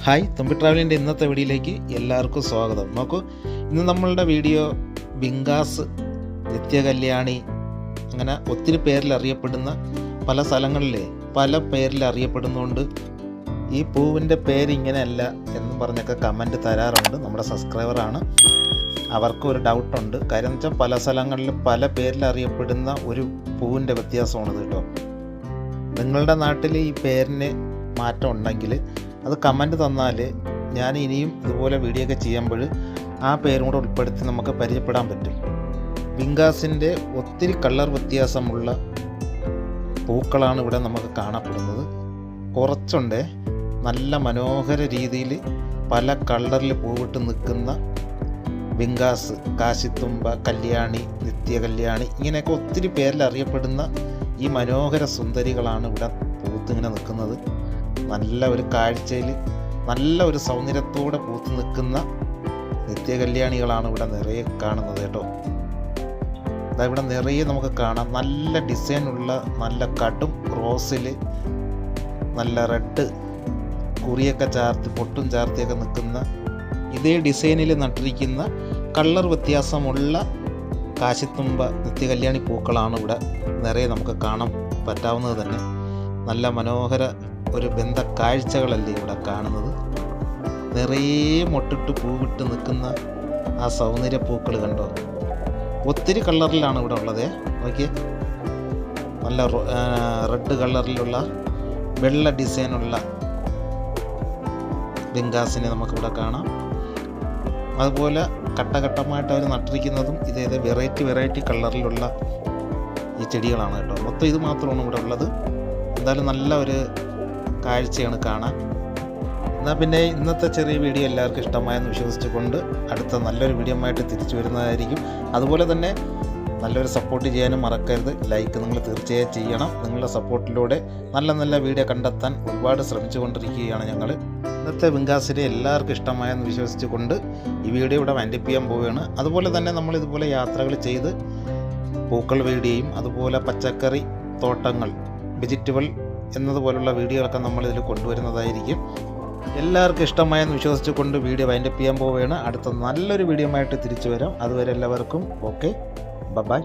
Hi, തുമ്പി ട്രാവലിൻ്റെ ഇന്നത്തെ വീഡിയോയിലേക്ക് എല്ലാവർക്കും സ്വാഗതം. നോക്കൂ, ഇന്ന് നമ്മളുടെ വീഡിയോ ബിങ്കാസ്, നിത്യകല്യാണി, അങ്ങനെ ഒത്തിരി പേരിൽ അറിയപ്പെടുന്ന പല സ്ഥലങ്ങളിലെ പല പേരിൽ അറിയപ്പെടുന്നതുകൊണ്ട് ഈ പൂവിൻ്റെ പേര് ഇങ്ങനെയല്ല എന്നും പറഞ്ഞൊക്കെ കമൻറ്റ് തരാറുണ്ട്. നമ്മുടെ സബ്സ്ക്രൈബറാണ്, അവർക്കും ഒരു ഡൗട്ടുണ്ട്. കാര്യം എന്ന് വെച്ചാൽ പല സ്ഥലങ്ങളിൽ പല പേരിൽ അറിയപ്പെടുന്ന ഒരു പൂവിൻ്റെ വ്യത്യാസമാണിത് കേട്ടോ. നിങ്ങളുടെ നാട്ടിൽ ഈ പേരിന് മാറ്റം ഉണ്ടെങ്കിൽ അത് കമൻറ്റ് തന്നാൽ ഞാൻ ഇനിയും ഇതുപോലെ വീഡിയോ ഒക്കെ ചെയ്യുമ്പോൾ ആ പേരും കൂടെ ഉൾപ്പെടുത്തി നമുക്ക് പരിചയപ്പെടാൻ പറ്റും. ബിങ്കാസിൻ്റെ ഒത്തിരി കളർ വ്യത്യാസമുള്ള പൂക്കളാണ് ഇവിടെ നമുക്ക് കാണപ്പെടുന്നത്. കുറച്ചുണ്ട് നല്ല മനോഹര രീതിയിൽ പല കളറിൽ പൂവിട്ട് നിൽക്കുന്ന ബിങ്കാസ്, കാശിത്തുമ്പ, കല്യാണി, നിത്യകല്യാണി, ഇങ്ങനെയൊക്കെ ഒത്തിരി പേരിൽ അറിയപ്പെടുന്ന ഈ മനോഹര സുന്ദരികളാണ് ഇവിടെ പൂത്തിങ്ങനെ നിൽക്കുന്നത്. നല്ല ഒരു കാഴ്ചയിൽ നല്ല ഒരു സൗന്ദര്യത്തോടെ പൂത്ത് നിൽക്കുന്ന നിത്യകല്യാണികളാണ് ഇവിടെ നിറയെ കാണുന്നത് കേട്ടോ. ഇവിടെ നിറയെ നമുക്ക് കാണാം. നല്ല ഡിസൈനുള്ള നല്ല കടും റോസിൽ നല്ല റെഡ് കുറിയൊക്കെ ചാർത്തി പൊട്ടും ചാർത്തിയൊക്കെ നിൽക്കുന്ന ഇതേ ഡിസൈനിൽ നട്ടിരിക്കുന്ന കളർ വ്യത്യാസമുള്ള കാശിത്തുമ്പ, നിത്യകല്യാണി പൂക്കളാണ് ഇവിടെ നിറയെ നമുക്ക് കാണാൻ പറ്റാവുന്നത് തന്നെ. നല്ല മനോഹര ഒരു ബന്ധ കാഴ്ചകളല്ലേ ഇവിടെ കാണുന്നത്. നിറയെ മൊട്ടിട്ട് പൂവിട്ട് നിൽക്കുന്ന ആ സൗന്ദര്യ പൂക്കൾ കണ്ടോ. ഒത്തിരി കളറിലാണ് ഇവിടെ ഉള്ളത്. നോക്കിയേ, നല്ല റെഡ് കളറിലുള്ള വെള്ള ഡിസൈനുള്ള ബിങ്കാസിനെ നമുക്കിവിടെ കാണാം. അതുപോലെ ഘട്ടഘട്ടമായിട്ട് അവർ നട്ടിരിക്കുന്നതും ഇതേ വെറൈറ്റി കളറിലുള്ള ഈ ചെടികളാണ് കേട്ടോ. മൊത്തം ഇത് മാത്രമാണ് ഇവിടെ ഉള്ളത്. എന്തായാലും നല്ല ഒരു കാഴ്ചയാണ് കാണാൻ. എന്നാൽ പിന്നെ ഇന്നത്തെ ചെറിയ വീഡിയോ എല്ലാവർക്കും ഇഷ്ടമായെന്ന് വിശ്വസിച്ചുകൊണ്ട് അടുത്ത നല്ലൊരു വീഡിയോ ആയിട്ട് തിരിച്ചു വരുന്നതായിരിക്കും. അതുപോലെ തന്നെ നല്ലൊരു സപ്പോർട്ട് ചെയ്യാനും മറക്കരുത്. ലൈക്ക് നിങ്ങൾ തീർച്ചയായും ചെയ്യണം. നിങ്ങളുടെ സപ്പോർട്ടിലൂടെ നല്ല വീഡിയോ കണ്ടെത്താൻ ഒരുപാട് ശ്രമിച്ചുകൊണ്ടിരിക്കുകയാണ് ഞങ്ങൾ. ഇന്നത്തെ ബിങ്കാസിനെ എല്ലാവർക്കും ഇഷ്ടമായെന്ന് വിശ്വസിച്ചുകൊണ്ട് ഈ വീഡിയോ ഇവിടെ വൈൻഡപ്പ് ചെയ്യാൻ പോവുകയാണ്. അതുപോലെ തന്നെ നമ്മൾ ഇതുപോലെ യാത്രകൾ ചെയ്ത് പൂക്കൾ വീഡിയോയും അതുപോലെ പച്ചക്കറി തോട്ടങ്ങൾ, വെജിറ്റബിൾ എന്നതുപോലുള്ള വീഡിയോകളൊക്കെ നമ്മളിതിൽ കൊണ്ടുവരുന്നതായിരിക്കും. എല്ലാവർക്കും ഇഷ്ടമായെന്ന് വിശ്വസിച്ചുകൊണ്ട് വീഡിയോ വൈൻഡപ്പ് ചെയ്യാൻ പോവുകയാണ്. അടുത്ത നല്ലൊരു വീഡിയോ ആയിട്ട് തിരിച്ചു വരാം. അതുവരെ എല്ലാവർക്കും ഓക്കെ, ബൈ.